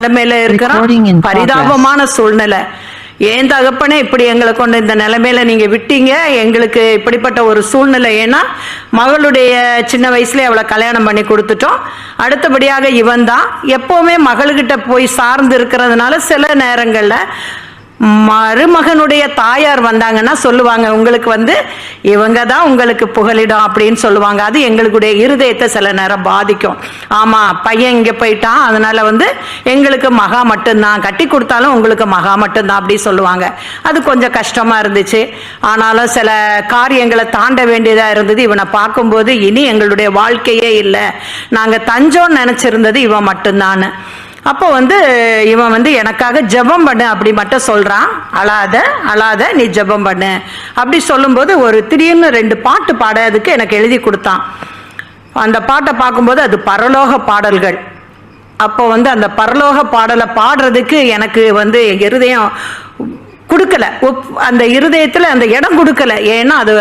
நிலைமையில இருக்கிறான். பரிதாபமான சூழ்நிலை. ஏன் தகப்பனே இப்படி எங்களை கொண்டு இந்த நிலைமையில நீங்க விட்டீங்க, எங்களுக்கு இப்படிப்பட்ட ஒரு சூழ்நிலை. ஏன்னா மகளுடைய சின்ன வயசுல அவளை கல்யாணம் பண்ணி கொடுத்துட்டோம். அடுத்தபடியாக இவன் தான் எப்பவுமே மகள்கிட்ட போய் சார்ந்து இருக்கிறதுனால சில நேரங்கள்ல மருமகனுடைய தாயார் வந்தாங்கன்னா சொல்லுவாங்க, உங்களுக்கு இவங்க தான் உங்களுக்கு புகலிடம் அப்படின்னு சொல்லுவாங்க. அது எங்களுடைய இருதயத்தை சில நேரம் பாதிக்கும். ஆமா, பையன் இங்க போயிட்டான், அதனால எங்களுக்கு மகா மட்டும்தான், கட்டி கொடுத்தாலும் உங்களுக்கு மகா மட்டும்தான் அப்படி சொல்லுவாங்க. அது கொஞ்சம் கஷ்டமா இருந்துச்சு. ஆனாலும் சில காரியங்களை தாண்ட வேண்டியதா இருந்தது. இவனை பார்க்கும்போது இனி எங்களுடைய வாழ்க்கையே இல்லை, நாங்க தஞ்சோன்னு நினைச்சிருந்தது இவன் மட்டும்தான். அப்போ இவன் எனக்காக ஜெபம் பண்ணு அப்படி மட்டும் சொல்றான். அழாத அழாத நீ ஜெபம் பண்ணு அப்படி சொல்லும்போது ஒரு திடீர்னு 2 பாட்டு பாடுறதுக்கு எனக்கு எழுதி கொடுத்தான். அந்த பாட்டை பார்க்கும்போது அது பரலோக பாடல்கள். அப்போ அந்த பரலோக பாடலை பாடுறதுக்கு எனக்கு இருதயம் கொடுக்கல, அந்த இருதயத்தில் அந்த இடம் கொடுக்கல. ஏன்னா அது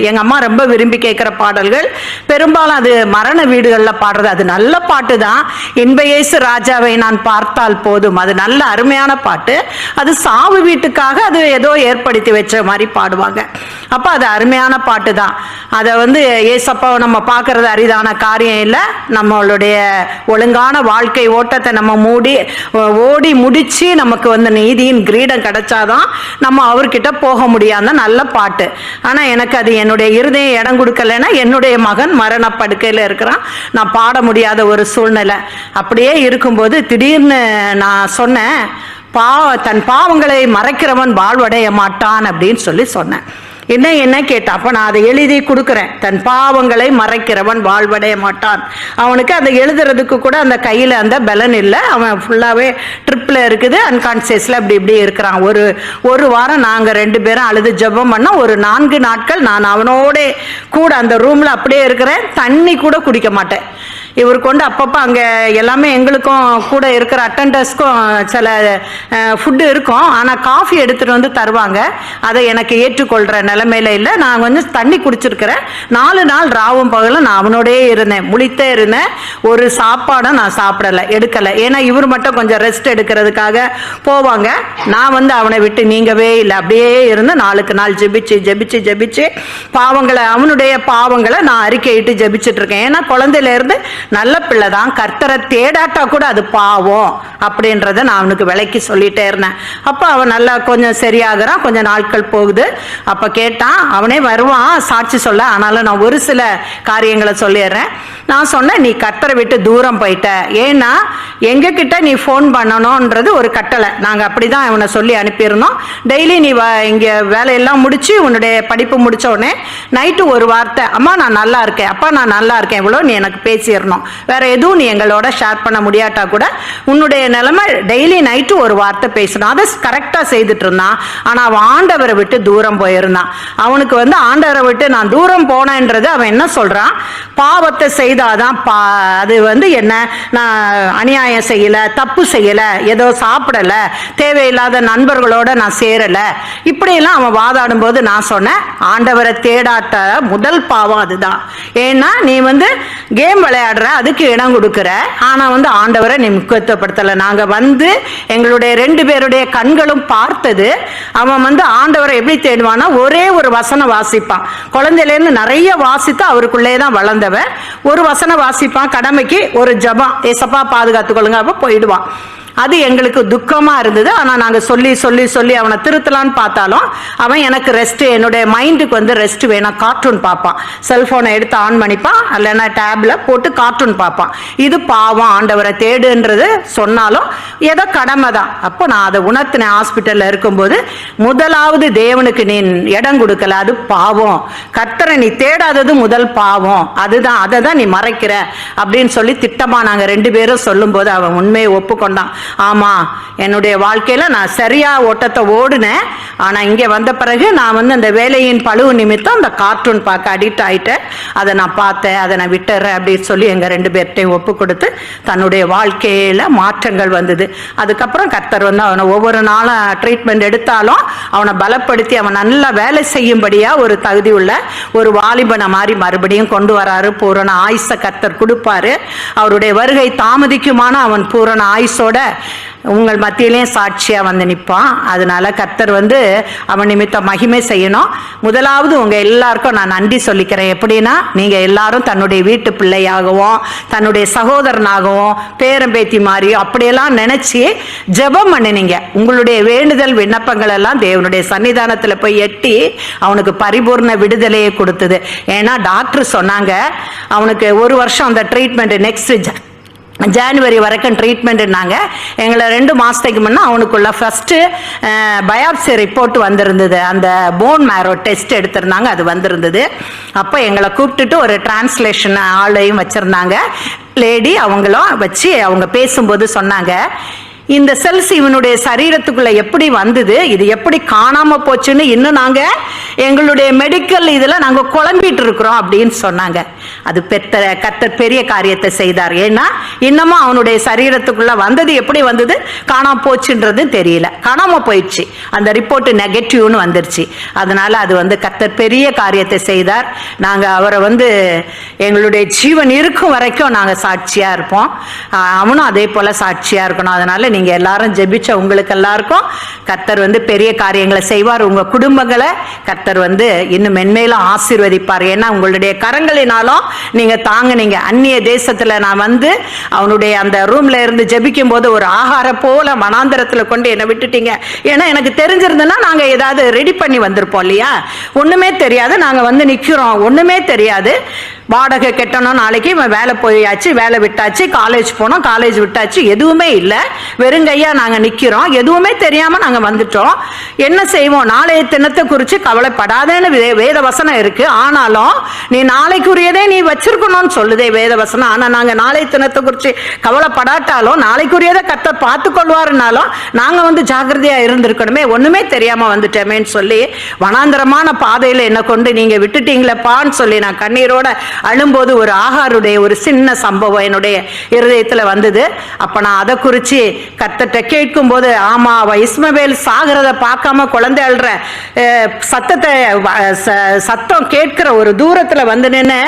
எங்க அம்மா ரொம்ப விரும்பி கேட்குற பாடல்கள். பெரும்பாலும் அது மரண வீடுகளில் பாடுறது. அது நல்ல பாட்டு தான். இன்பயேசு ராஜாவை நான் பார்த்தால் போதும், அது நல்ல அருமையான பாட்டு. அது சாவு வீட்டுக்காக அது ஏதோ ஏற்படுத்தி வச்ச மாதிரி பாடுவாங்க. அப்போ அது அருமையான பாட்டு தான். அதை ஏசப்பாவை நம்ம பார்க்கறது அரிதான காரியம் இல்லை. நம்மளுடைய ஒழுங்கான வாழ்க்கை ஓட்டத்தை நம்ம ஓடி முடிச்சு நமக்கு நீதியின் கிரீடம் கிடைச்சாதான் நம்ம அவர்கிட்ட போக முடியாத நல்ல பாட்டு. ஆனா எனக்கு அது என்னுடைய இருதயம் இடம் கொடுக்கலன்னா என்னுடைய மகன் மரண படுக்கையில இருக்கிறான், நான் பாட முடியாத ஒரு சூழ்நிலை. அப்படியே இருக்கும்போது திடீர்னு நான் சொன்னேன், தன் பாவங்களை மறைக்கிறவன் வாழ்வடைய மாட்டான் அப்படின்னு சொன்னேன். என்ன கேட்டான். அப்ப நான் அதை எழுதி கொடுக்குறேன். தன் பாவங்களை மறைக்கிறவன் வாழ்வடைய மாட்டான். அவனுக்கு அதை எழுதுறதுக்கு கூட அந்த கையில அந்த பலன் இல்லை. அவன் ஃபுல்லாவே ட்ரிப்ல இருக்குது, அன்கான்சியஸ்ல இப்படி இருக்கிறான். ஒரு வாரம் நாங்க 2 பேரும் அழுது ஜெபம் பண்ணோம். ஒரு 4 நாட்கள் நான் அவனோட கூட அந்த ரூம்ல அப்படியே இருக்கிறேன். தண்ணி கூட குடிக்க மாட்டேன். இவர் அப்பப்போ அங்கே எல்லாமே எங்களுக்கும் கூட இருக்கிற அட்டண்டர்ஸ்க்கும் சில ஃபுட்டு இருக்கும். ஆனால் காஃபி எடுத்துகிட்டு தருவாங்க. அதை எனக்கு ஏற்றுக்கொள்கிற நிலைமையில இல்லை. நான் தண்ணி குடிச்சிருக்கிறேன். 4 நாள் ராவும் பகலும் நான் அவனோடே இருந்தேன், முழித்தே இருந்தேன். ஒரு சாப்பாடை நான் சாப்பிடலை, எடுக்கலை. ஏன்னா இவர் மட்டும் கொஞ்சம் ரெஸ்ட் எடுக்கிறதுக்காக போவாங்க. நான் அவனை விட்டு நீங்கவே இல்லை. அப்படியே இருந்து 4 நாள் ஜெபிச்சு அவனுடைய பாவங்களை நான் அறிக்கையிட்டு ஜெபிச்சுட்டு இருக்கேன். ஏன்னா குழந்தையில இருந்து நல்ல பிள்ளை தான், கர்த்தரை தேடாட்டா கூட அது பாவம் அப்படின்றத நான் அவனுக்கு விலைக்கு சொல்லிட்டே இருந்தேன். அப்போ அவன் நல்லா கொஞ்சம் சரியாகிறான். கொஞ்சம் நாட்கள் போகுது. அப்போ கேட்டான், அவனே வருவான் சாட்சி சொல்ல. ஆனாலும் நான் ஒரு சில காரியங்களை சொல்லிடுறேன். நான் சொன்னேன், நீ கர்த்தரை விட்டு தூரம் போயிட்ட. ஏன்னா எங்ககிட்ட நீ ஃபோன் பண்ணணும்ன்றது ஒரு கட்டளை. நாங்கள் அப்படிதான் அவனை சொல்லி அனுப்பியிருந்தோம். டெய்லி நீ இங்கே வேலையெல்லாம் முடிச்சு உன்னுடைய படிப்பு முடிச்ச உடனே நைட்டு ஒரு வார்த்தை, அம்மா நான் நல்லா இருக்கேன், அப்பா நான் நல்லா இருக்கேன், இவ்வளோ நீ எனக்கு பேசிடணும். வேற எதுவும் நீ எங்களோட ஷேர் பண்ண முடியாட்டா கூட உன்னுடைய நிலைமை டெய்லி நைட்டு ஒரு வார்த்தை பேசணும். அதை கரெக்டா செய்துட்டு இருந்தான். ஆனா அவன் ஆண்டவரை விட்டு தூரம் போயிருந்தான். அவனுக்கு ஆண்டவரை விட்டு நான் தூரம் போனேன்றது அவன் என்ன சொல்றான், பாவத்தை செய்தாதான் அது என்ன, நான் அநியாயம் செய்யல, தப்பு செய்யல, ஏதோ சாப்பிடல, தேவையில்லாத நண்பர்களோட நான் சேரல, இப்படியெல்லாம் அவன் வாதாடும் போது நான் சொன்னேன், ஆண்டவரை தேடாட்ட முதல் பாவம் அதுதான். ஏன்னா நீ கேம் விளையாடுற, அதுக்கு இடம் கொடுக்குற. ஆனா ஆண்டவரை நீ முக்கியத்துவப்படுத்தல. நாங்க எங்களுடைய 2 பேருடைய கண்களும் பார்த்தது, அவன் ஆண்டவரை எப்படி தேடுவானா, ஒரே ஒரு வசனம் வாசிப்பான். குழந்தையில இருந்து நிறைய வாசித்து அவருக்குள்ளே தான் வளர்ந்தவன். ஒரு வசனம் வாசிப்பான், கடமைக்கு ஒரு ஜபம், ஏசப்பா பாதுகாத்துக்கொள்ளுங்க, அப்ப போயிடுவான். அது எங்களுக்கு துக்கமா இருந்தது. ஆனா நாங்க சொல்லி சொல்லி சொல்லி அவனை திருத்தலான்னு பார்த்தாலும் அவன் எனக்கு ரெஸ்ட், என்னுடைய மைண்டுக்கு ரெஸ்ட் வேணும், கார்ட்டூன் பார்ப்பான். செல்போனை எடுத்து ஆன் பண்ணிப்பான், இல்லைன்னா டேப்ல போட்டு கார்ட்டூன் பார்ப்பான். இது பாவம், ஆண்டவரை தேடுன்றது சொன்னாலும் ஏதோ கடமை தான். அப்போ நான் அதை உணர்த்தினேன். ஹாஸ்பிட்டல்ல இருக்கும்போது முதலாவது தேவனுக்கு நீ இடம் கொடுக்கல, அது பாவம். கர்த்தரை நீ தேடாதது முதல் பாவம், அதுதான், அதை தான் நீ மறைக்கிற அப்படின்னு சொல்லி திட்டமா நாங்க 2 பேரும் சொல்லும் போது அவன் உண்மையை ஒப்புக்கொண்டான். ஆமா, என்னுடைய வாழ்க்கையில நான் சரியா ஓட்டத்தை ஓடுனேன். ஆனா இங்க வந்த பிறகு நான் அந்த வேலையின் பழுவு நிமித்தம் அந்த கார்ட்டூன் பார்க்க அடிக்ட் ஆயிட்டேன். அதை நான் பார்த்தேன், அதை நான் விட்டுறேன் அப்படின்னு சொல்லி எங்க 2 பேர்ட்டையும் ஒப்பு கொடுத்து தன்னுடைய வாழ்க்கையில மாற்றங்கள் வந்தது. அதுக்கப்புறம் கர்த்தர் அவனை ஒவ்வொரு நாளும் ட்ரீட்மெண்ட் எடுத்தாலும் அவனை பலப்படுத்தி அவன் நல்லா வேலை செய்யும்படியா ஒரு தகுதி உள்ள ஒரு வாலிபனை மாதிரி மறுபடியும் கொண்டு வராரு. பூரண ஆயுச கர்த்தர் கொடுப்பாரு. அவருடைய வருகை தாமதிக்குமான அவன் பூரண ஆயுசோட உங்கள் மத்தியிலேயும் சாட்சியா வந்து நிற்பான். அதனால கர்த்தர் வந்து அவன் நிமித்தம் மகிமை செய்யணும். முதலாவது உங்க எல்லாருக்கும் நான் நன்றி சொல்லிக்கிறேன். எப்படின்னா, நீங்க எல்லாரும் தன்னுடைய வீட்டு பிள்ளையாகவும் தன்னுடைய சகோதரனாகவும் பேரம்பேத்தி மாதிரியோ அப்படியெல்லாம் நினைச்சு ஜெபம் பண்ணினீங்க. உங்களுடைய வேண்டுதல் விண்ணப்பங்கள் எல்லாம் தேவனுடைய சன்னிதானத்துல போய் எட்டி அவனுக்கு பரிபூர்ண விடுதலையை கொடுத்தது. ஏன்னா டாக்டர் சொன்னாங்க அவனுக்கு 1 வருஷம் அந்த ட்ரீட்மெண்ட், நெக்ஸ்ட் ஜான்வரி வரைக்கும் ட்ரீட்மெண்ட்னாங்க. எங்களை 2 மாதத்துக்கு முன்னே அவனுக்குள்ள ஃபஸ்ட்டு பயாப்சி ரிப்போர்ட் வந்திருந்தது. அந்த போன் மேரோ டெஸ்ட் எடுத்திருந்தாங்க, அது வந்திருந்தது. அப்போ எங்களை கூப்பிட்டுட்டு ஒரு டிரான்ஸ்லேஷன் ஆளையும் வச்சுருந்தாங்க, லேடி. அவங்களும் வச்சு அவங்க பேசும்போது சொன்னாங்க, இந்த செல்ஸ் இவனுடைய சரீரத்துக்குள்ள எப்படி வந்தது, இது எப்படி காணாம போச்சுன்னு இன்னும் நாங்க எங்களுடைய மெடிக்கல் இதுல நாங்க குழம்பிட்டு இருக்கிறோம் அப்படின்னு சொன்னாங்க. அது கர்த்தர் பெரிய காரியத்தை செய்தார். ஏன்னா இன்னமும் அவனுடைய சரீரத்துக்குள்ள வந்தது எப்படி வந்தது, காணாம போச்சுன்றது தெரியல. காணாம போயிடுச்சு, அந்த ரிப்போர்ட் நெகட்டிவ்னு வந்துருச்சு. அதனால அது வந்து கர்த்தர் பெரிய காரியத்தை செய்தார். நாங்க அவரை வந்து எங்களுடைய ஜீவன் இருக்கும் வரைக்கும் நாங்க சாட்சியா இருப்போம். அவனும் அதே போல சாட்சியா இருக்கணும். அதனால நீங்க எல்லாரும் ஜெபிச்ச உங்களுக்கு எல்லாருக்கும் கர்த்தர் வந்து பெரிய காரியங்களை செய்வார். உங்க குடும்பங்களை கர்த்தர் வந்து இன்னும் மென்மேலும் ஆசீர்வதிப்பார். ஏன்னா உங்களுடைய கரங்களினாலும் நீங்க தாங்குனீங்க. அந்நிய தேசத்துல நான் வந்து அவனுடைய அந்த ரூம்ல இருந்து ஜெபிக்கும் போது ஒரு ஆகார போல மனாந்தரத்துல கொண்டு என்னை விட்டுட்டீங்க. ஏன்னா எனக்கு தெரிஞ்சிருந்ததுன்னா நாங்க ஏதாவது ரெடி பண்ணி வந்திருப்போம் இல்லையா. ஒண்ணுமே தெரியாது, நாங்க வந்து நிக்கிறோம், ஒண்ணுமே தெரியாது. வாடகை கட்டணும், நாளைக்கு வேலை போயாச்சு, வேலை விட்டாச்சு, காலேஜ் போனோம், காலேஜ் விட்டாச்சு, எதுவுமே இல்லை, வெறுங்கையா நாங்க நிக்கிறோம். எதுவுமே தெரியாம நாங்க வந்துட்டோம். என்ன செய்வோம், நாளைய தினத்தை குறித்து கவலைப்படாதேன்னு வேத வசனம் இருக்கு. ஆனாலும் நீ நாளைக்குரியதே நீ வச்சிருக்கணும்னு சொல்லுதே வேத வசனம். ஆனா நாங்க நாளைய தினத்தை குறித்து கவலைப்படாட்டாலும் நாளைக்குரியதை கர்த்தர் பார்த்து கொள்வாருனாலும் நாங்க வந்து ஜாக்கிரதையா இருந்திருக்கணுமே, ஒண்ணுமே தெரியாம வந்துட்டோமேன்னு சொல்லி வனாந்தரமான பாதையில என்ன கொண்டு நீங்க விட்டுட்டீங்களப்பான்னு சொல்லி நான் கண்ணீரோட அழும்போது ஒரு ஆகாருடைய ஒரு சின்ன சம்பவம் என்னுடைய இருதயத்துல வந்தது. அப்ப நான் அதை குறிச்சு கர்த்தர்ட்ட கேட்கும் போது, ஆமா அவ இஸ்மவேல் சாகிறத பார்க்காம குழந்தை அழுற சத்தம் கேட்கிற ஒரு தூரத்துல வந்து நின்று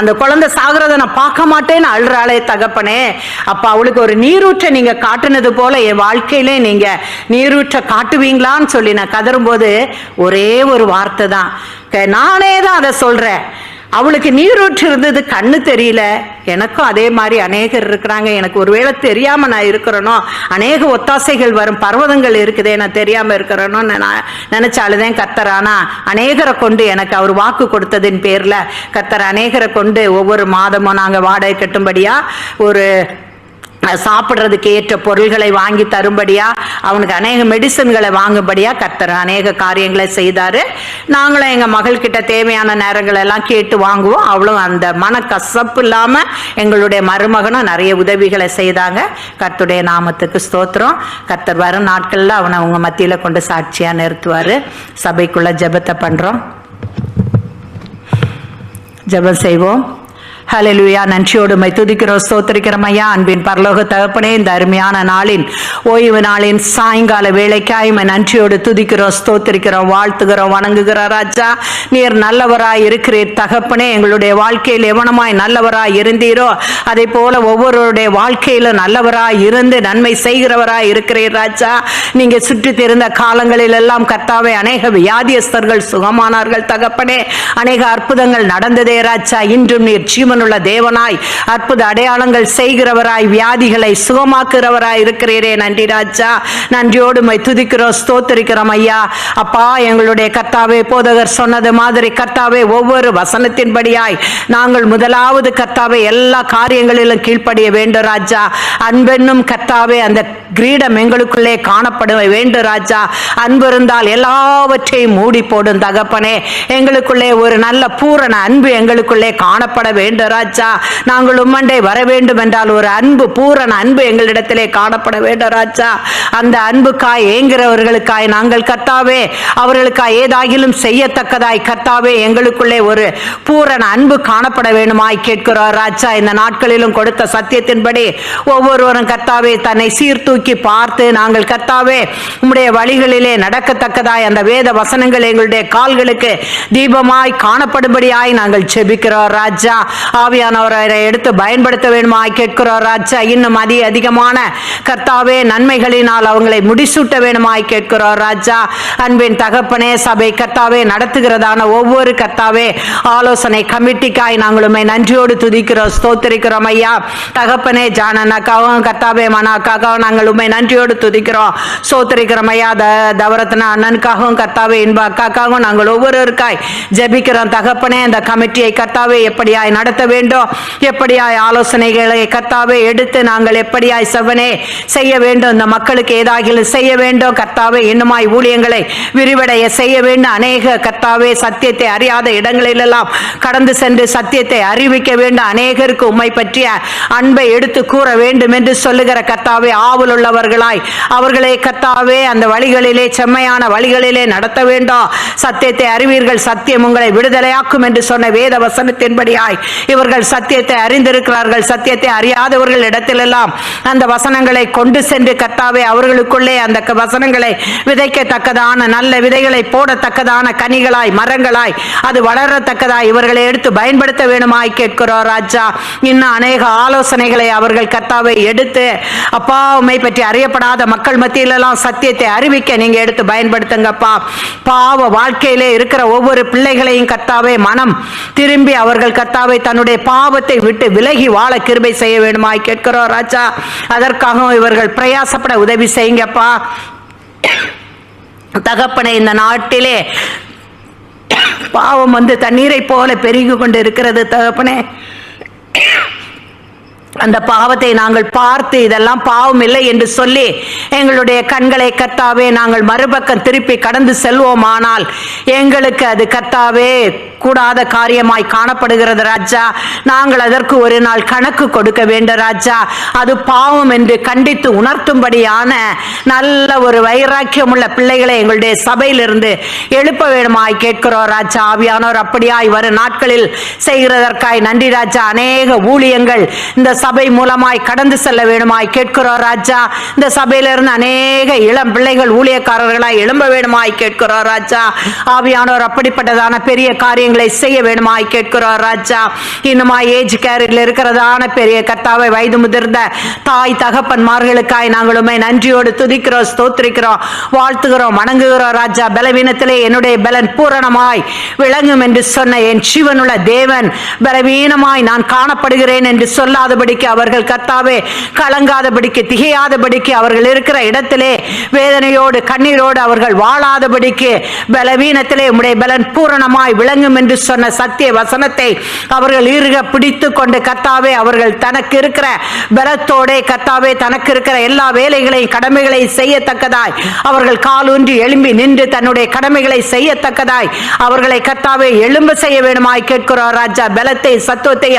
அந்த குழந்தை சாகிறத நான் பார்க்க மாட்டேன்னு அழுறாளே தகப்பனே. அப்ப அவளுக்கு ஒரு நீரூற்றை நீங்க காட்டுனது போல என் வாழ்க்கையிலே நீங்க நீரூற்றை காட்டுவீங்களான்னு சொல்லி நான் கதறும்போது ஒரே ஒரு வார்த்தை தான், நானே தான் அதை சொல்றேன். அவளுக்கு நீரூற்று இருந்தது, கண்ணு தெரியல. எனக்கும் அதே மாதிரி அநேகர் இருக்கிறாங்க. எனக்கு ஒருவேளை தெரியாம நான் இருக்கிறேனோ, அநேக ஒத்தாசைகள் வரும், பர்வதங்கள் இருக்குதே, நான் தெரியாம இருக்கிறேனோ நான் நினைச்சாலுதான் கர்த்தர். ஆனா அநேகரை கொண்டு எனக்கு அவர் வாக்கு கொடுத்ததின் பேர்ல கர்த்தர் அநேகரை கொண்டு ஒவ்வொரு மாதமும் நாங்க வாடகை கட்டும்படியா, ஒரு சாப்பிட்றதுக்கு ஏற்ற பொருள்களை வாங்கி தரும்படியா, அவனுக்கு அநேக மெடிசன்களை வாங்கும்படியா கர்த்தர் அநேக காரியங்களை செய்தாரு. நாங்களும் எங்க மகள் கிட்ட தேவையான நேரங்கள் எல்லாம் கேட்டு வாங்குவோம். அவளும் அந்த மன கசப்பு இல்லாம எங்களுடைய மருமகனும் நிறைய உதவிகளை செய்தாங்க. கர்த்தருடைய நாமத்துக்கு ஸ்தோத்திரம். கர்த்தர் வரும் நாட்கள்ல அவனை உங்க மத்தியில கொண்டு சாட்சியா நிறுத்துவாரு. சபைக்குள்ள ஜெபத்தை பண்றோம், ஜெபம் செய்வோம். ஹல்லேலூயா. நன்றியோடு மை துதிக்கிறோம், ஸ்தோத்திரிக்கிறோம் ஐயா. அன்பின் பரலோக தகப்பனே, இந்த அருமையான நாளின் ஓய்வு நாளின் சாயங்கால வேளைக்காய் நன்றியோடு துதிக்கிறோம், ஸ்தோத்திரிக்கிறோம், வாழ்த்துகிறோம், வணங்குகிறோம். ராஜா, நீர் நல்லவராய் இருக்கிறீர் தகப்பனே. எங்களுடைய வாழ்க்கையில் எவனமாய் நல்லவராய் இருந்தீரோ அதே போல ஒவ்வொருவருடைய வாழ்க்கையிலும் நல்லவராய் இருந்து நன்மை செய்கிறவராய் இருக்கிறீர் ராஜா. நீங்க சுற்றி தெரிந்த காலங்களில் எல்லாம் கர்த்தாவே அநேக வியாதியஸ்தர்கள் சுகமானார்கள் தகப்பனே. அநேக அற்புதங்கள் நடந்ததே ராஜா. இன்றும் நீர் ஜீவனுள்ள தேவனாய் அற்புத அடையாளங்கள் செய்கிறவராய் வியாதிகளை சுகமாக்குறவராய் இருக்கிறீரே. நன்றி ராஜா. நன்றியோடு மை துதிக்கிறோம், ஸ்தோத்திரிக்கிறோம் ஐயா. அப்பா, எங்களுடைய கர்த்தாவே போதகர் சொன்னது மாதிரி கர்த்தாவே ஒவ்வொரு வசனத்தின்படியாய் நாங்கள் முதலாவது கர்த்தாவே எல்லா காரியங்களிலும் கீழ்ப்படிய வேண்டும் ராஜா. அன்பென்னும் கர்த்தாவே அந்த கிரீடம் எங்களுக்குள்ளே காணப்பட வேண்டும் ராஜா. அன்பு இருந்தால் எல்லாவற்றையும் மூடி போடும் தகப்பனே. எங்களுக்குள்ளே ஒரு நல்ல பூரண அன்பு எங்களுக்குள்ளே காணப்பட வேண்டும் ராஜா. நாங்கள் உம்மண்டை வர வேண்டும் என்றால் ஒரு அன்பு, பூரண அன்பு எங்களிடத்திலே காணப்பட வேண்டும் ராஜா. அந்த அன்புக்காய் ஏங்குகிறவர்களுக்காய் நாங்கள் கர்த்தாவே அவர்களுக்காய் ஏதாகிலும் செய்யத்தக்கதாய் கர்த்தாவே எங்களுக்குள்ளே ஒரு பூரண அன்பு காணப்பட வேண்டுமாய் கேட்கிறோம் ராஜா. இந்த நாட்களிலும் கொடுத்த சத்தியத்தின்படி ஒவ்வொருவரும் கர்த்தாவே தன்னை சீர்தூக்கி பார்த்து நாங்கள் கர்த்தாவே உம்முடைய வழிகளிலே நடக்கத்தக்கதாய் அந்த வேத வசனங்கள் எங்களுடைய கால்களுக்கு தீபமாய் காணப்படும்படியாய் நாங்கள் ஜெபிக்கிறோம் ராஜா. ஆவியானவரை எடுத்து பயன்படுத்த வேண்டுமாய் கேட்கிறோம் ராஜா. இன்னும் அதிகமான கர்த்தாவே நன்மைகளினால் அவங்களை முடிசூட்ட வேண்டுமாய் கேட்கிறோம் ராஜா. அன்பின் தகப்பனே, சபை கர்த்தாவே நடத்துகிறதான ஒவ்வொரு கர்த்தாவே ஆலோசனை கமிட்டிக்காய் நாங்களுமே நன்றியோடு துதிக்கிறோம், ஸ்தோத்திரிக்கிறோம் ஐயா. தகப்பனே, ஜானனாக்காகவும் கர்த்தாவே மனாக்காகவும் நாங்கள் உண்மை நன்றியோடு துதிக்கிறோம், ஸ்தோத்திரிக்கிறோம் ஐயா. தவரத்ன அண்ணனுக்காகவும் கர்த்தாவே இன்ப அக்காக்காகவும் நாங்கள் ஒவ்வொருவருக்காய் ஜெபிக்கிறோம் தகப்பனே. அந்த கமிட்டியை கர்த்தாவே எப்படியாய் நடத்த வேண்டும், எப்படியாய் ஆலோசனைகளை கர்த்தாவே எடுத்து நாங்கள் எப்படியாய் செவனே செய்ய வேண்டும், இந்த மக்களுக்கு ஏதாகிலும் செய்ய வேண்டும் கர்த்தாவே. இன்னுமாய் ஊழியங்களை விரிவடைய செய்ய வேண்டும். அநேக கர்த்தாவே சத்தியத்தை அறியாத இடங்களிலெல்லாம் கடந்து சென்று சத்தியத்தை அறிவிக்க வேண்டும். அநேகருக்கு உம்மை பற்றிய அன்பை எடுத்து கூற வேண்டும் என்று சொல்லுகிற கர்த்தாவே ஆவல் உள்ளவர்களாய் அவர்களே கர்த்தாவே அந்த வழிகளிலே செம்மையான வழிகளிலே நடத்த வேண்டும். சத்தியத்தை அறிவீர்கள், சத்தியம் உங்களை விடுதலையாக்கும் என்று சொன்ன வேத வசனத்தின்படியாய் இவர்கள் சத்தியத்தை அறிந்திருக்கிறார்கள். சத்தியத்தை அறியாதவர்கள் இடத்திலெல்லாம் அந்த வசனங்களை கொண்டு சென்று கர்த்தாவே அவர்களுக்குள்ளே அந்த வசனங்களை விதைக்கத்தக்கதான நல்ல விதைகளை போடத்தக்கதான கனிகளாய் மரங்களாய் அது வளரத்தக்கதாய் இவர்களை எடுத்து பயன்படுத்த வேணுமாய் கேட்கிறோம் ராஜா. இன்னும் அநேக ஆலோசனைகளை அவர்கள் கர்த்தாவை எடுத்து அப்பா உம்மை பற்றி அறியப்படாத மக்கள் மத்தியிலெல்லாம் சத்தியத்தை அறிவிக்க நீங்க எடுத்து பயன்படுத்துங்கப்பா. பாவ வாழ்க்கையிலே இருக்கிற ஒவ்வொரு பிள்ளைகளையும் கர்த்தாவே மனம் திரும்பி அவர்கள் கர்த்தாவை தன்னுடைய பாவத்தை விட்டு விலகி வாழ கிருபை செய்ய வேண்டுமாய் கேட்கிறோம் ராஜா. அதற்காக இவர்கள் பிரயாசப்பட உதவி செய்யுங்கப்பா தகப்பனை. இந்த நாட்டிலே பாவம் தண்ணீரை போல பெருகி கொண்டு இருக்கிறது தகப்பனே. அந்த பாவத்தை நாங்கள் பார்த்து இதெல்லாம் பாவம் இல்லை என்று சொல்லி எங்களுடைய கண்களை கர்த்தாவே நாங்கள் மறுபக்கம் திருப்பி கடந்து செல்வோமானால் எங்களுக்கு அது கர்த்தாவே கூடாத காரியமாய் காணப்படுகிறது ராஜா. நாங்கள் அதற்கு ஒரு நாள் கணக்கு கொடுக்க வேண்டும் ராஜா. அது பாவம் என்று கண்டித்து உணர்த்தும்படியான நல்ல ஒரு வைராக்கியம் உள்ள பிள்ளைகளை எங்களுடைய சபையிலிருந்து எழுப்ப வேண்டுமாய் கேட்கிறோம் ராஜா. ஆவியானோர் அப்படியாய் வரும் நாட்களில் செய்கிறதற்காய் நன்றி ராஜா. அநேக ஊழியங்கள் இந்த சபை மூலமாய் கடந்து செல்ல வேண்டுமாய் கேட்கிறோம் ராஜா. இந்த சபையிலிருந்து அநேக இளம் பிள்ளைகள் ஊழியக்காரர்களாய் எழும்ப வேண்டுமாய் கேட்கிறோம் ராஜா. ஆவியானோர் அப்படிப்பட்டதான பெரிய காரியங்கள் செய்ய வேண்டுமாய் கேட்கிறோம் ராஜா. இன்னுமா ஏஜ் கேரில் இருக்கிறதான பெரிய கர்த்தாவை வயது முதிர்ந்த தாய் தகப்பன்மார்களுக்காய் நாங்களுமே நன்றியோடு துதிக்கிறோம், ஸ்தோத்திரிக்கிறோம், வாழ்த்துகிறோம், வணங்குகிறோம் ராஜா. பலவீனத்திலே என்னுடைய பலன் பூரணமாய் விளங்கும் என்று சொன்ன என் ஜீவனுள்ள தேவன் பலவீனமாய் நான் காணப்படுகிறேன் என்று சொல்லாதபடிக்கு அவர்கள் கர்த்தாவே கலங்காதபடிக்கு திகையாதபடிக்கு அவர்கள் இருக்கிற இடத்திலே வேதனையோடு கண்ணீரோடு அவர்கள் வாழாதபடிக்கு பலவீனத்திலே உம்முடைய பலன் பூரணமாய் விளங்கும் என்று சொன்ன சத்திய வசனத்தை அவர்கள் இறுக பிடித்து கொண்டு கர்த்தாவே அவர்கள் தனக்கு இருக்கிற பலத்தோட கர்த்தாவே தனக்கு இருக்கிற எல்லா வேலைகளையும் கடமைகளை செய்யத்தக்கதாய் அவர்கள் காலூன்றி எழும்பி நின்று தன்னுடைய கடமைகளை செய்யத்தக்கதாய் அவர்களை கர்த்தாவே எழும்ப செய்ய வேண்டுமாய் கேட்கிறோம் ராஜா. பலத்தை சத்துவத்தை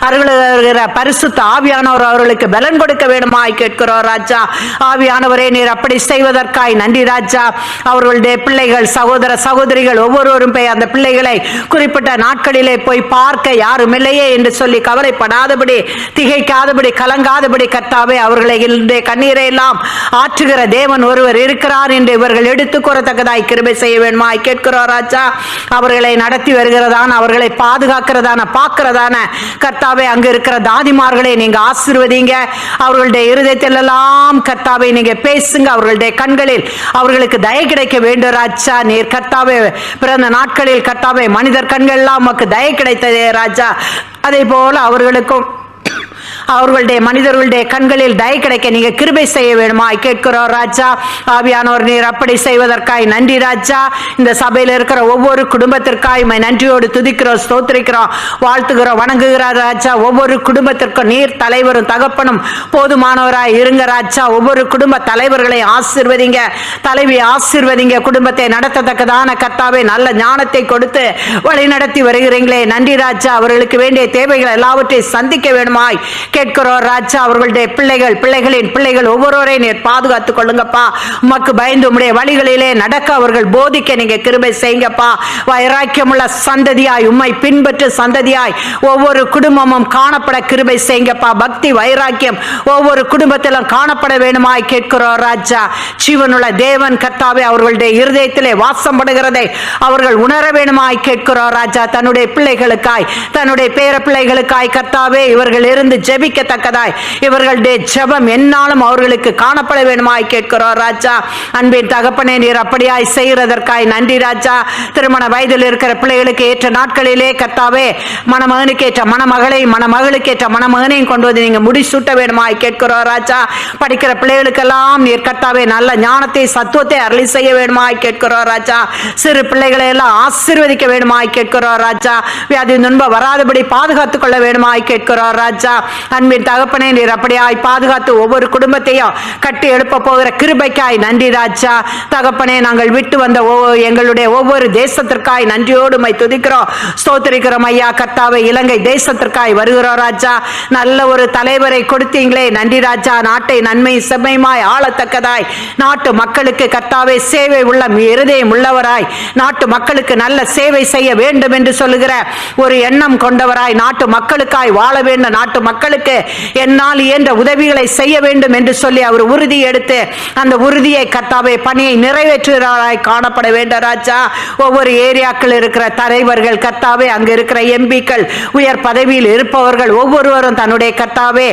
அவர்களுகிற பரிசுத்த ஆவியானவர் அவர்களுக்கு பலன் கொடுக்க வேண்டுமாய் கேட்கிறோம் ராஜா. ஆவியானவரே நீர் அப்படி செய்வதற்காய் நன்றி ராஜா. அவர்களுடைய பிள்ளைகள் சகோதர சகோதரிகள் ஒவ்வொருவரும் போய் அந்த பிள்ளைகளை குறிப்பிட்ட நாட்களிலே போய் பார்க்க யாரும் இல்லையே என்று சொல்லி கவலைப்படாதபடி திகைக்காதபடி கலங்காதபடி கர்த்தாவே அவர்களை கண்ணீரை எல்லாம் ஆற்றுகிற தேவன் ஒருவர் இருக்கிறார் என்று இவர்கள் எடுத்துக் கூறத்தக்கதாய் கிருபை செய்ய வேண்டுமாய் கேட்கிறோம் ராஜா. அவர்களை நடத்தி வருகிறதான அவர்களை பாதுகாக்கிறதான பார்க்கிறதான கர்த்தாவே அங்கு இருக்கிற தாதிமார்களை நீங்க ஆசீர்வதிங்க. அவர்களுடைய இருதயத்தில் எல்லாம் கர்த்தாவை நீங்க பேசுங்க. அவர்களுடைய கண்களில் அவர்களுக்கு தயை கிடைக்க வேண்டும் ராஜா. நீர் கர்த்தாவே பிறந்த நாட்களில் கர்த்தாவே மனிதர் கண்கள் எல்லாம் உமக்கு தயை கிடைத்ததே ராஜா. அதே போல அவர்களுக்கும் அவர்களுடைய மனிதர்களுடைய கண்களில் தயை கிடைக்க நீங்க கிருபை செய்ய வேணுமா கேட்கிறோம் ராஜா. ஆவியானவர் நீர் அப்படி செய்வதற்காய் நன்றி ராஜா. இந்த சபையில் இருக்கிற ஒவ்வொரு குடும்பத்திற்காய் நன்றியோடு துதிக்கிறோம், ஸ்தோத்திரிக்கிறோம், வாழ்த்துகிறோம், வணங்குகிறார் ராஜா. ஒவ்வொரு குடும்பத்திற்கும் நீர் தலைவரும் தகப்பனும் போதுமானவராய் இருங்க ராஜா. ஒவ்வொரு குடும்ப தலைவர்களை ஆசீர்வதிங்க, தலைவி ஆசீர்வதிங்க. குடும்பத்தை நடத்தத்தக்கதான கர்த்தாவே நல்ல ஞானத்தை கொடுத்து வழி நடத்தி வருகிறீங்களே நன்றி ராஜா. அவர்களுக்கு வேண்டிய தேவைகள் எல்லாவற்றையும் சந்திக்க வேண்டுமாய் கேட்கிறோம் ராஜா. அவர்களுடைய பிள்ளைகளின் பிள்ளைகள் ஒவ்வொருவரையும் நீர் பாதுகாத்துக் கொள்ளுங்கப்பா. உமக்கு பயந்து உம்முடைய வழிகளிலே நடக்க அவர்கள் போதிக்க நீங்க கிருபை செய்யுங்கப்பா. வைராக்கியமுள்ள சந்ததியாய் உம்மை பின்பற்று சந்ததியாய் ஒவ்வொரு குடும்பமும் காணப்பட கிருபை செய்யுங்கப்பா. பக்தி வைராக்கியம் ஒவ்வொரு குடும்பத்திலும் காணப்பட வேணுமாய் கேட்கிறோம் ராஜா. ஜீவனுள்ள தேவன் கர்த்தாவே அவர்களுடைய இருதயத்திலே வாசம் படுகிறதை அவர்கள் உணர வேணுமாய் கேட்கிறோம் ராஜா. தன்னுடைய பிள்ளைகளுக்காய் தன்னுடைய பேர பிள்ளைகளுக்காய் கர்த்தாவே இவர்கள் இருந்து ஜெபிக்கத்தக்கதாய் இவர்களுடைய ஜெபம் என்னாலும் அவர்களுக்கு காணப்பட வேணுமாய் கேட்கிறோம் ராஜா. அன்பின் தகப்பனே நீர் அப்படியாய் செய்கிறதற்காய் நன்றி ராஜா. திருமண வயதில் இருக்கிற பிள்ளைகளுக்கு ஏற்ற நாட்களிலே கர்த்தாவே மணமகனுக்கு ஏற்ற மணமகளையும் மணமகளுக்கு ஏற்ற மணமகனையும் கொண்டு வந்து நீங்க முடிசூட்ட வேணுமாய் கேட்கிறோம் ராஜா. படிக்கிற பிள்ளைகளுக்கெல்லாம் நீர் கர்த்தாவே நல்ல ஞானத்தை சத்துவத்தை அருளி செய்ய வேணுமாய் கேட்கிறோம் ராஜா. சிறு பிள்ளைகளை எல்லாம் ஆசீர்வதிக்க வேணுமாய் கேட்கிறோம் ராஜா. வியாதி துன்ப வராதபடி பாதுகாத்துக் கொள்ள வேணுமாய் கேட்கிறோம் ராஜா. அன்பின் தகப்பனே நீர் அப்படியாய் பாதுகாத்து ஒவ்வொரு குடும்பத்தையும் கட்டி எழுப்ப போகிற கிருபைக்காய் நன்றி ராஜா. தகப்பனே நாங்கள் விட்டு வந்த எங்களுடைய ஒவ்வொரு தேசத்திற்காய் நன்றியோடு மை துதிக்கிறோம் ஸ்தோத்திரிக்கிறோம் ஐயா. கர்த்தாவே இலங்கை தேசத்திற்காய் வருகிறோம் ராஜா. நல்ல ஒரு தலைவரை கொடுத்தீங்களே நன்றி ராஜா. நாட்டை நன்மை செம்மையுமாய் ஆளத்தக்கதாய் நாட்டு மக்களுக்கு கர்த்தாவே சேவை உள்ள இருதயம் உள்ளவராய் நாட்டு மக்களுக்கு நல்ல சேவை செய்ய வேண்டும் என்று சொல்லுகிற ஒரு எண்ணம் கொண்டவராய் நாட்டு மக்களுக்காய் வாழ வேண்டும், நாட்டு மக்களுக்கு என்னால் இயன்ற உதவிகளை செய்ய வேண்டும் என்று சொல்லி அவர் உறுதி எடுத்து அந்த உறுதியை கர்த்தாவே பணியை நிறைவேற்றுகிறாராய் காணப்பட வேண்டும் ராஜா. ஒவ்வொரு ஏரியாக்கள் இருக்கிற தலைவர்கள் கர்த்தாவே அங்கு இருக்கிற எம்பிக்கள் உயர் பதவியில் இருப்பவர்கள் ஒவ்வொருவரும் தன்னுடைய கர்த்தாவே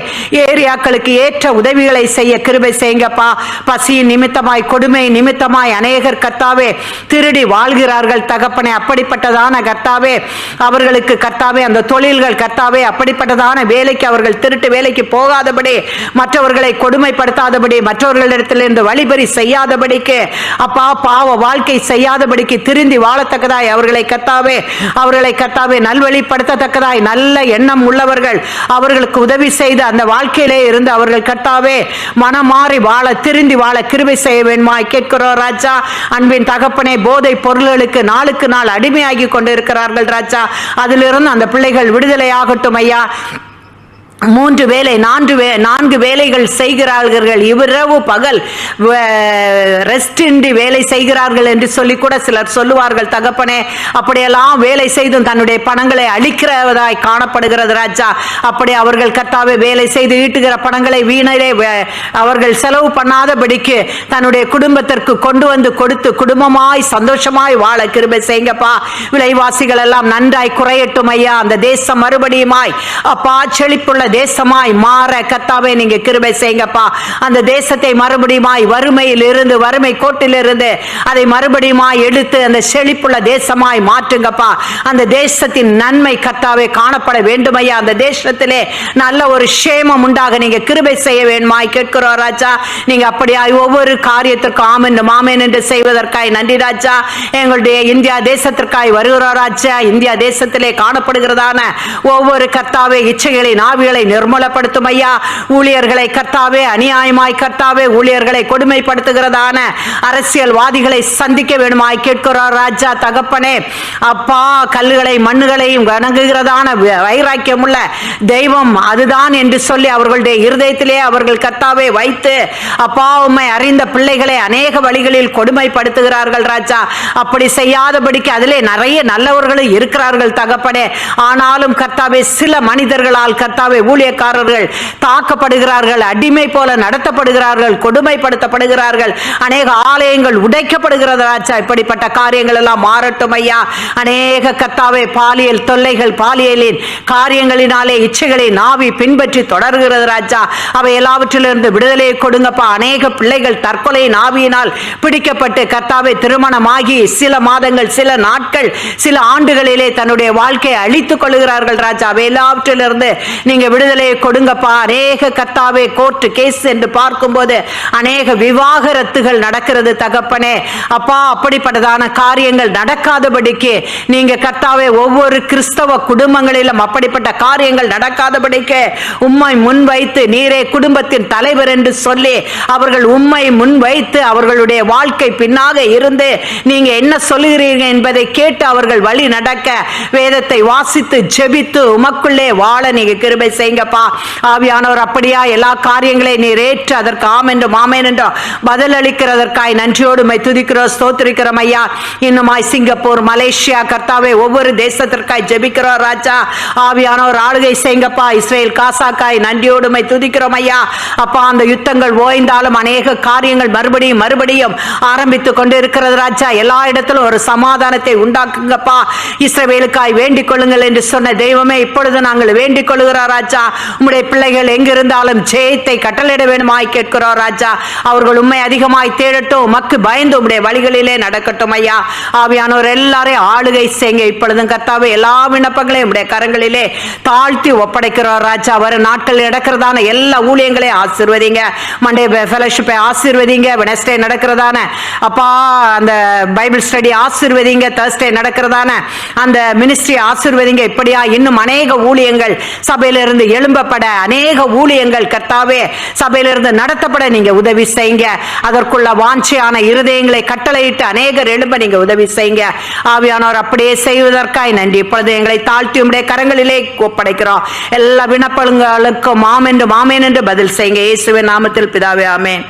ஏரியாக்களுக்கு ஏற்ற உதவிகளை செய்ய கிருபை செய்யுங்கப்பா. பசியின் நிமித்தமாய் கொடுமை நிமித்தமாய் அநேகர் கர்த்தாவே திருடி வாழ்கிறார்கள் தகப்பனே. அப்படிப்பட்டதான கர்த்தாவே அவர்களுக்கு கர்த்தாவே அந்த தொழில்கள் கர்த்தாவே அப்படிப்பட்டதான வேலைக்கு அவர்கள் திருட்டு வேலைக்கு போகாதபடி மற்றவர்களை கொடுமைப்படுத்தாதபடி மற்றவர்களிடத்திலிருந்து வழிபறி செய்யாதபடிக்கு அப்பா பாவ வாழ்க்கை செய்யாதபடிக்கு திருந்தி வாழத்தக்கதாய் அவர்களை கர்த்தாவே நல்வழிப்படுத்தத்தக்கதாய் நல்ல எண்ணம் உள்ளவர்கள் அவர்களுக்கு உதவி செய்து அந்த வாழ்க்கையிலே இருந்து அவர்கள் கர்த்தாவே மனமாறி வாழ திருந்தி வாழ கிருபை செய்ய வேண்டுமாய் கேட்கிறோம் ராஜா. அன்பின் தகப்பனே போதை பொருள்களுக்கு நாளுக்கு நாள் அடிமையாகி கொண்டிருக்கிறார்கள் ராஜா. அதிலிருந்து அந்த பிள்ளைகள் விடுதலை ஆகட்டும் ஐயா. 3 வேலை 4 வேலைகள் செய்கிறார்கள், இரவு பகல் ரெஸ்ட் இன்றி வேலை செய்கிறார்கள் என்று சொல்லி கூட சிலர் சொல்லுவார்கள் தகப்பனே. அப்படியெல்லாம் வேலை செய்தும் தன்னுடைய பணங்களை அழிக்கிறதாய் காணப்படுகிறது ராஜா. அப்படி அவர்கள் கர்த்தாவே வேலை செய்து ஈட்டுகிற பணங்களை வீணிலே அவர்கள் செலவு பண்ணாதபடிக்கு தன்னுடைய குடும்பத்திற்கு கொண்டு வந்து கொடுத்து குடும்பமாய் சந்தோஷமாய் வாழ கிருபை செய்யுங்கப்பா. விலைவாசிகள் எல்லாம் நன்றாய் குறையட்டும் ஐயா. அந்த தேசம் மறுபடியுமாய் அப்பா செழிப்புள்ள தேசமாய் மாற கர்த்தாவே நீங்க கிருபை செய்யுங்கப்பா. அந்த தேசத்தை மறுபடியுமாய் வறுமையில் இருந்து வறுமை கோட்டில் இருந்து அதை மறுபடியுமாய் எடுத்து அந்த செழிப்புள்ள தேசமாய் மாற்றுங்கப்பா. அந்த தேசத்தின் நன்மை கர்த்தாவே காணப்பட வேண்டுமையா. அந்த தேசத்திலே நல்ல ஒரு சேமம் உண்டாக நீங்க கிருபை செய்ய வேண்டுமாய் கேட்கிறோம் ராஜா. நீங்க அப்படியாய் ஒவ்வொரு காரியத்திற்கும் ஆமென் என்று செய்வதற்காய் நன்றி ராஜா. எங்களுடைய இந்தியா தேசத்திற்காய் வருகிறோம் ராஜா. இந்தியா தேசத்திலே காணப்படுகிறதான ஒவ்வொரு கர்த்தாவே இச்சைகளை நாவிகளை நிர்மூலப்படுத்தும் ஐயா. ஊழியர்களை கர்த்தாவே அநியாயமாய் கர்த்தாவே ஊழியர்களை கொடுமைப்படுத்துகிறதான அரசியல்வாதிகளை சந்திக்க வேண்டுமாய் கேட்கிறோம் ராஜா. தகப்பனே அப்பா கல்லுகளை மண்ணுகளையும் வணங்குகிறதான வைராக்கியம் உள்ள தெய்வம் அதுதான் என்று சொல்லி அவர்களுடைய இருதயத்திலே அவர்கள் கர்த்தாவே வைத்து அப்பா உம்மை அறிந்த பிள்ளைகளை அநேக வழிகளில் கொடுமைப்படுத்துகிறார்கள் ராஜா. அப்படி செய்யாதபடிக்கு அதிலே நிறைய நல்லவர்களும் இருக்கிறார்கள் தகப்பனே. ஆனாலும் கர்த்தாவே சில மனிதர்களால் கர்த்தாவே ஊழியக்காரர்கள் தாக்கப்படுகிறார்கள், அடிமை போல நடத்தப்படுகிறார்கள், கொடுமைப்படுத்தப்படுகிறார்கள், அநேக ஆலயங்கள் உடைக்கப்படுகிறது ராஜா. இப்படிப்பட்ட காரியங்கள் எல்லாம் மாறட்டும் ஐயா. அநேக கர்த்தாவே பாலியல் தொல்லைகள் பாலியலின் காரியங்களினாலே இச்சைகளை நாவி பின்பற்றி தொடர்கிறது ராஜா. அவை எல்லாவற்றிலிருந்து விடுதலையை கொடுங்கப்பா. அநேக பிள்ளைகள் தற்கொலை நாவியினால் பிடிக்கப்பட்டு கர்த்தாவே திருமணமாகி சில மாதங்கள் சில நாட்கள் சில ஆண்டுகளிலே தன்னுடைய வாழ்க்கையை அழித்துக் கொள்கிறார்கள் ராஜா. அவை எல்லாவற்றிலிருந்து நீங்க விடுதலையை கொடுங்கப்பா. அநேக கர்த்தாவே கோர்ட் கேஸ் என்று பார்க்கும்போது அநேக விவாகரத்துகள் நடக்கிறது தகப்பனே. அப்பா அப்படிப்பட்டதான காரியங்கள் நடக்காதபடிக்கு நீங்க கர்த்தாவே ஒவ்வொரு கிறிஸ்தவ குடும்பங்களிலும் அப்படிப்பட்ட காரியங்கள் நடக்காதபடிக்கு உம்மை முன்வைத்து நீரே குடும்பத்தின் தலைவர் என்று சொல்லி அவர்கள் உம்மை முன்வைத்து அவர்களுடைய வாழ்க்கை பின்னாக இருந்து நீங்க என்ன சொல்லுகிறீர்கள் என்பதை கேட்டு அவர்கள் வழி நடக்க வேதத்தை வாசித்து ஜெபித்து உமக்குள்ளே வாழ நீங்க கிருபை செய்யுங்கப்பா. ஆவியானவர் அப்படியா எல்லா காரியங்களை நீர் ஏற்று அதற்கு ஆம் என்றும் ஆமேன் என்றும் பதில் அளிக்கிறதற்காய் நன்றியோடு மை துதிக்கிறோம், ஸ்தோத்திரிக்கிறோம் ஐயா. இன்னுமாய் சிங்கப்பூர், மலேசியா கர்த்தாவே ஒவ்வொரு தேசத்திற்காய் ஜெபிக்கிறோம் ராஜா. ஆவியானவர் ஆளுகை செய்யுங்கப்பா. இஸ்ரேல் காசாக்காய் நன்றியோடு மை துதிக்கிறோம் ஐயா. அப்பா, அந்த யுத்தங்கள் ஓய்ந்தாலும் அநேக காரியங்கள் மறுபடியும் ஆரம்பித்துக் கொண்டு இருக்கிறது ராஜா. எல்லா இடத்திலும் ஒரு சமாதானத்தை உண்டாக்குங்கப்பா. இஸ்ரவேலுக்காய் வேண்டிக் கொள்ளுங்கள் என்று சொன்ன தெய்வமே, இப்பொழுது நாங்கள் வேண்டிக் கொள்கிறோம் ராஜா. உம்முடைய பிள்ளைகள் எங்கிருந்தாலும் ஜெயத்தை கட்டளையிட வேண்டுமாய் கேட்கிறோம் ராஜா. அவர்கள் உண்மை அதிகமாய் தேடட்டும், உமக்கு பயந்து உம்முடைய வழிகளிலே நடக்கட்டும் ஐயா. ஆவியானவர் எல்லாரையும் ஆளுகை செய்யுங்க. இப்பொழுதும் கர்த்தாவே எல்லா விண்ணப்பங்களையும் உம்முடைய கரங்களிலே தாழ்த்தி ஒப்படைக்கிறோம் ராஜா. வரும் நாட்கள் நடக்கிறதான எல்லா ஊழியங்களையும் ஆசீர்வதிங்க. மண்டே ஃபெலோஷிப்பை ஆசீர்வதிங்க. வெனஸ்டே நடக்கிறதான அப்பா அந்த பைபிள் ஸ்டடி ஆசீர்வதிங்க. தர்ஸ்டே நடக்கிறதான அந்த மினிஸ்ட்ரி ஆசீர்வதிங்க. இப்படியா இன்னும் அநேக ஊழியங்கள் சபையிலிருந்து எழும்பப்பட, அநேக ஊழியங்கள் கர்த்தாவே சபையிலிருந்து நடத்தப்பட நீங்க உதவி செய்யுங்க. அதற்குள்ள வாஞ்சையான இருதயங்களை கட்டளையிட்டு அநேகர் எழும்ப நீங்க உதவி செய்யுங்க. ஆவியானவர் அப்படியே செய்வதற்காய் நன்றி. இப்பொழுது எங்களை தாழ்த்தி உம்முடைய கரங்களிலே ஒப்படைக்கிறோம். எல்லா விண்ணப்பங்களுக்கும் ஆமென் என்று பதில் செய்யுங்க. இயேசுவின் நாமத்தில் பிதாவே, ஆமென்.